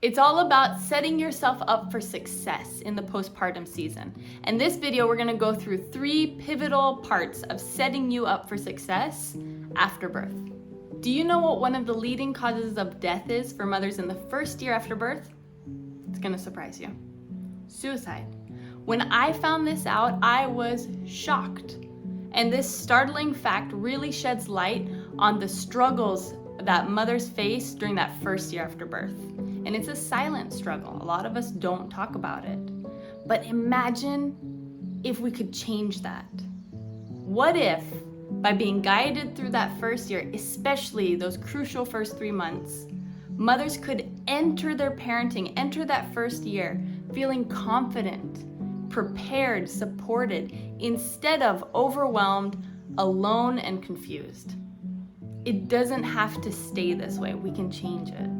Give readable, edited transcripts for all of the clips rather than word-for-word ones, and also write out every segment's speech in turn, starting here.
It's all about setting yourself up for success in the postpartum season. And this video, we're gonna go through 3 pivotal parts of setting you up for success after birth. Do you know what one of the leading causes of death is for mothers in the first year after birth? It's gonna surprise you. Suicide. When I found this out, I was shocked. And this startling fact really sheds light on the struggles that mothers face during that first year after birth. And it's a silent struggle. A lot of us don't talk about it. But imagine if we could change that. What if, by being guided through that first year, especially those crucial first 3 months, mothers could enter their parenting, enter that first year, feeling confident, prepared, supported, instead of overwhelmed, alone, and confused. It doesn't have to stay this way. We can change it.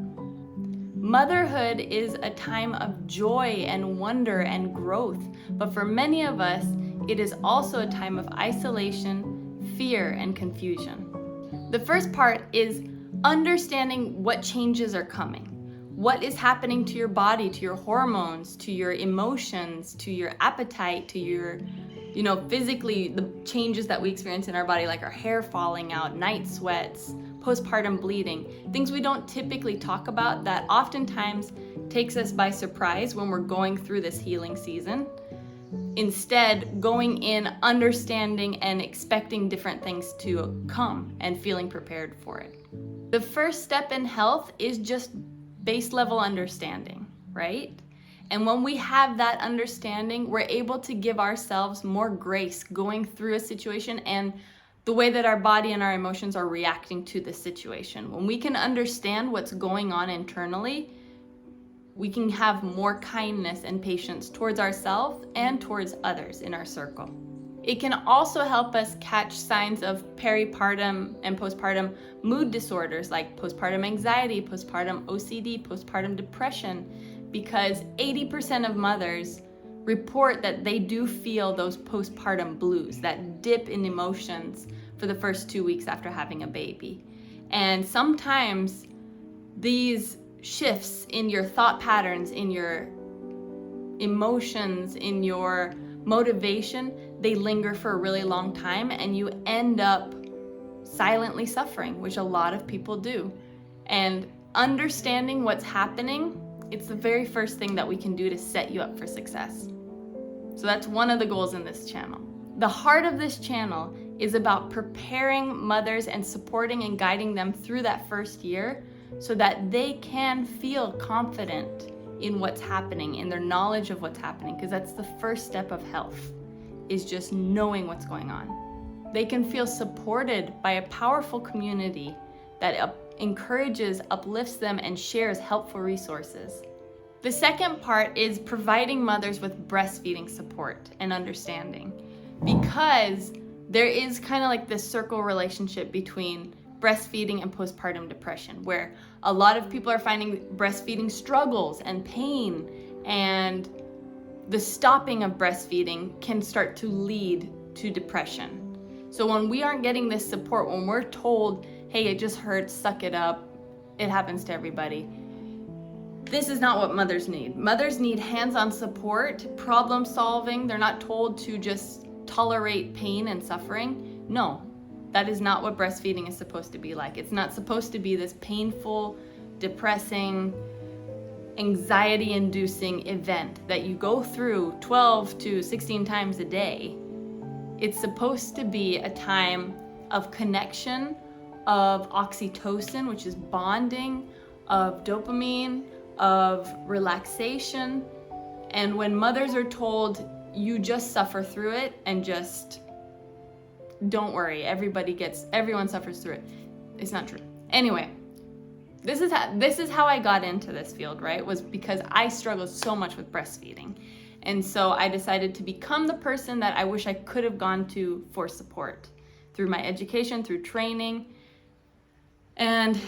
Motherhood is a time of joy and wonder and growth, but for many of us, it is also a time of isolation, fear, and confusion. The first part is understanding what changes are coming. What is happening to your body, to your hormones, to your emotions, to your appetite, to your, physically, the changes that we experience in our body, like our hair falling out, night sweats, postpartum bleeding, things we don't typically talk about that oftentimes takes us by surprise when we're going through this healing season. Instead, going in, understanding and expecting different things to come and feeling prepared for it. The first step in health is just base level understanding, right? And when we have that understanding, we're able to give ourselves more grace going through a situation and the way that our body and our emotions are reacting to the situation. When we can understand what's going on internally, we can have more kindness and patience towards ourselves and towards others in our circle. It can also help us catch signs of peripartum and postpartum mood disorders like postpartum anxiety, postpartum OCD, postpartum depression, because 80% of mothers report that they do feel those postpartum blues, that dip in emotions for the first 2 weeks after having a baby. And sometimes these shifts in your thought patterns, in your emotions, in your motivation, they linger for a really long time and you end up silently suffering, which a lot of people do. And understanding what's happening, it's the very first thing that we can do to set you up for success. So that's one of the goals in this channel. The heart of this channel is about preparing mothers and supporting and guiding them through that first year so that they can feel confident in what's happening, in their knowledge of what's happening, because that's the first step of health, is just knowing what's going on. They can feel supported by a powerful community that encourages, uplifts them, and shares helpful resources. The second part is providing mothers with breastfeeding support and understanding, because there is kind of like this circle relationship between breastfeeding and postpartum depression, where a lot of people are finding breastfeeding struggles and pain, and the stopping of breastfeeding can start to lead to depression. So when we aren't getting this support, when we're told, hey, it just hurts, suck it up, it happens to everybody, this is not what mothers need. Mothers need hands-on support, problem solving. They're not told to just tolerate pain and suffering. No, that is not what breastfeeding is supposed to be like. It's not supposed to be this painful, depressing, anxiety-inducing event that you go through 12 to 16 times a day. It's supposed to be a time of connection, of oxytocin, which is bonding, of dopamine, of relaxation. And when mothers are told, you just suffer through it and just don't worry, everyone suffers through it, it's not true. Anyway, this is how I got into this field, right? Was because I struggled so much with breastfeeding. And so I decided to become the person that I wish I could have gone to for support through my education, through training. And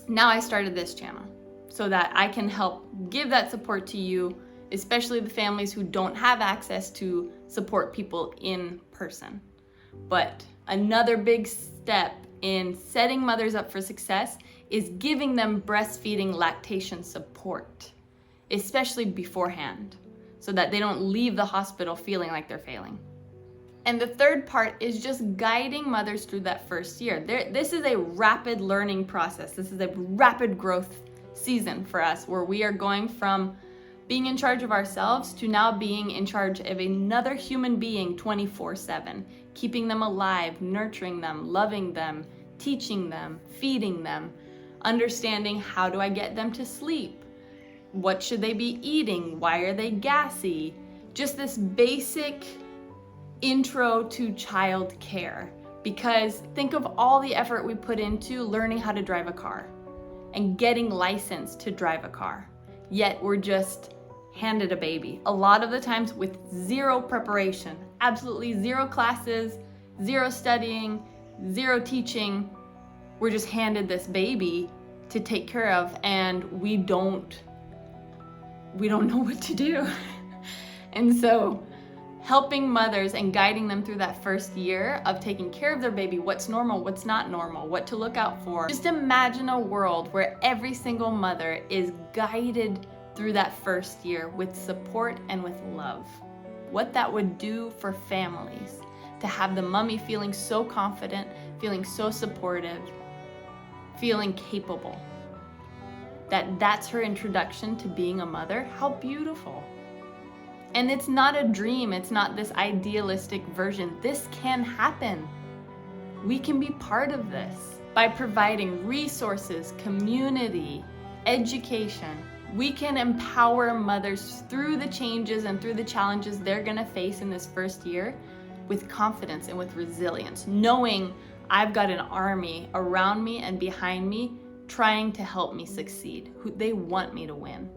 now I started this channel so that I can help give that support to you, especially the families who don't have access to support people in person. But another big step in setting mothers up for success is giving them breastfeeding lactation support, especially beforehand, so that they don't leave the hospital feeling like they're failing. And the third part is just guiding mothers through that first year. This is a rapid learning process. This is a rapid growth season for us, where we are going from being in charge of ourselves to now being in charge of another human being 24/7, keeping them alive, nurturing them, loving them, teaching them, feeding them, understanding how do I get them to sleep? What should they be eating? Why are they gassy? Just this basic intro to child care, because think of all the effort we put into learning how to drive a car and getting licensed to drive a car, yet we're just handed a baby, a lot of the times with zero preparation, absolutely zero classes, zero studying, zero teaching. We're just handed this baby to take care of, and we don't know what to do. And so helping mothers and guiding them through that first year of taking care of their baby, what's normal, what's not normal, what to look out for. Just imagine a world where every single mother is guided through that first year with support and with love. What that would do for families, to have the mommy feeling so confident, feeling so supportive, feeling capable. That's her introduction to being a mother. How beautiful. And it's not a dream, it's not this idealistic version. This can happen. We can be part of this by providing resources, community, education. We can empower mothers through the changes and through the challenges they're gonna face in this first year with confidence and with resilience, knowing I've got an army around me and behind me trying to help me succeed. They want me to win.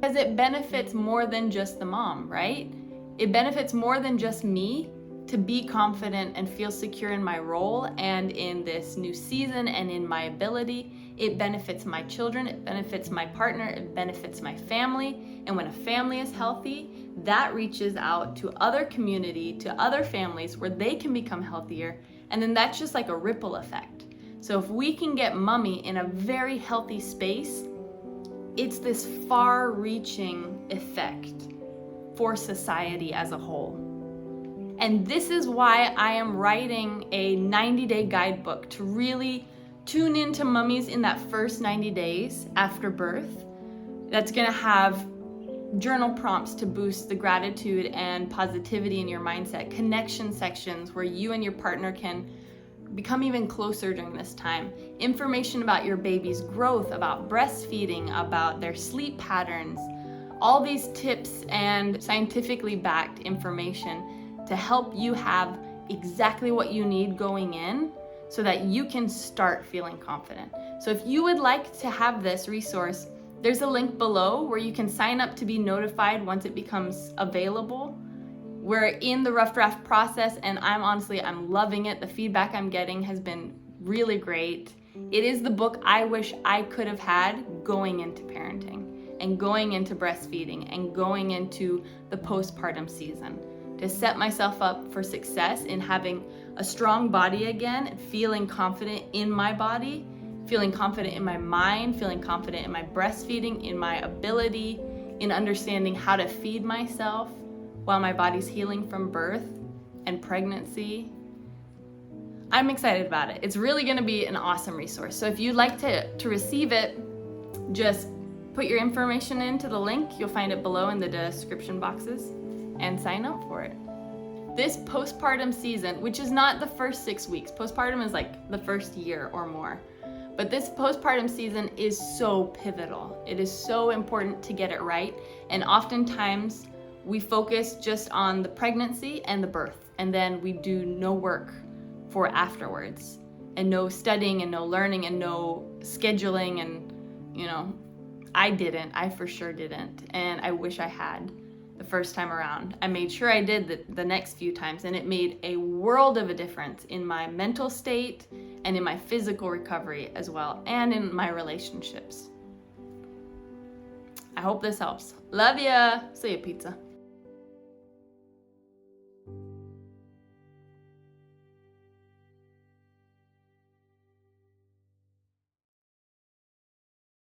Because it benefits more than just the mom, right? It benefits more than just me to be confident and feel secure in my role and in this new season and in my ability. It benefits my children, it benefits my partner, it benefits my family. And when a family is healthy, that reaches out to other community, to other families where they can become healthier. And then that's just like a ripple effect. So if we can get mommy in a very healthy space, it's this far-reaching effect for society as a whole. And this is why I am writing a 90-day guidebook to really tune into mummies in that first 90 days after birth. That's gonna have journal prompts to boost the gratitude and positivity in your mindset, connection sections where you and your partner can become even closer during this time, information about your baby's growth, about breastfeeding, about their sleep patterns, all these tips and scientifically backed information to help you have exactly what you need going in so that you can start feeling confident. So if you would like to have this resource, there's a link below where you can sign up to be notified once it becomes available. We're in the rough draft process, and I'm loving it. The feedback I'm getting has been really great. It is the book I wish I could have had going into parenting and going into breastfeeding and going into the postpartum season, to set myself up for success in having a strong body again, feeling confident in my body, feeling confident in my mind, feeling confident in my breastfeeding, in my ability, in understanding how to feed myself while my body's healing from birth and pregnancy. I'm excited about it. It's really gonna be an awesome resource. So if you'd like to receive it, just put your information into the link. You'll find it below in the description boxes and sign up for it. This postpartum season, which is not the first 6 weeks, postpartum is like the first year or more, but this postpartum season is so pivotal. It is so important to get it right. And oftentimes, we focus just on the pregnancy and the birth, and then we do no work for afterwards, and no studying and no learning and no scheduling. And I for sure didn't, and I wish I had the first time around. I made sure I did the next few times, and it made a world of a difference in my mental state and in my physical recovery as well, and in my relationships. I hope this helps. Love ya. See ya, pizza.